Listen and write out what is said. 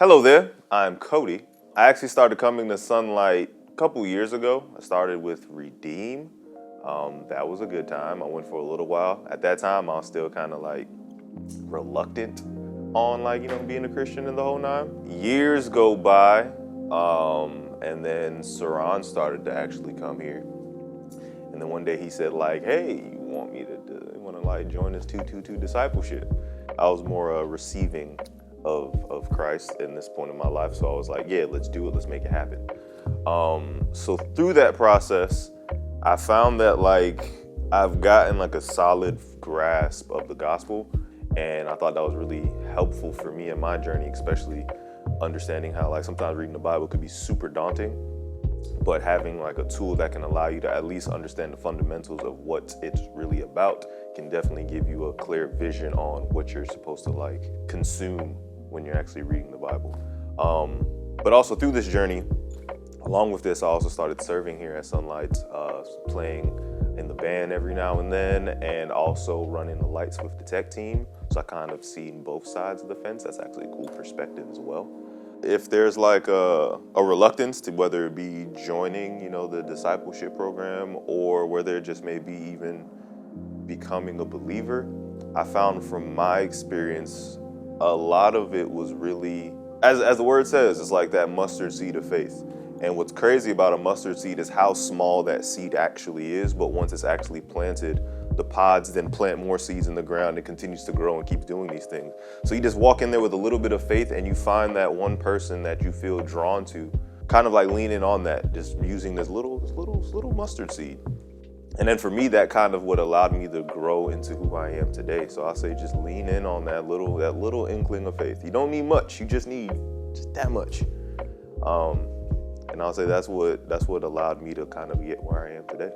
Hello there, I'm Cody. I actually started coming to Sunlight a couple years ago. I started with Redeem. That was a good time. I went for a little while. At that time, I was still kind of like reluctant on being a Christian in the whole nine. Years go by, and then Saran started to actually come here. And then one day he said hey, you want me to join this 222 discipleship? I was more receiving of Christ in this point in my life. So I was like, yeah, let's do it. Let's make it happen. So through that process, I found that I've gotten a solid grasp of the gospel. And I thought that was really helpful for me in my journey, especially understanding how sometimes reading the Bible could be super daunting, but having a tool that can allow you to at least understand the fundamentals of what it's really about can definitely give you a clear vision on what you're supposed to consume when you're actually reading the Bible. But also through this journey, along with this, I also started serving here at Sunlight, playing in the band every now and then, and also running the lights with the tech team. So I kind of seen both sides of the fence. That's actually a cool perspective as well. If there's a reluctance to whether it be joining, the discipleship program, or whether it just maybe even becoming a believer, I found from my experience, a lot of it was really, as the word says, it's like that mustard seed of faith. And what's crazy about a mustard seed is how small that seed actually is, but once it's actually planted, the pods then plant more seeds in the ground. It continues to grow and keeps doing these things. So you just walk in there with a little bit of faith and you find that one person that you feel drawn to, kind of leaning on that, just using this little mustard seed. And then for me, that kind of what allowed me to grow into who I am today. So I say just lean in on that little inkling of faith. You don't need much, you just need just that much. And I'll say that's what allowed me to kind of get where I am today.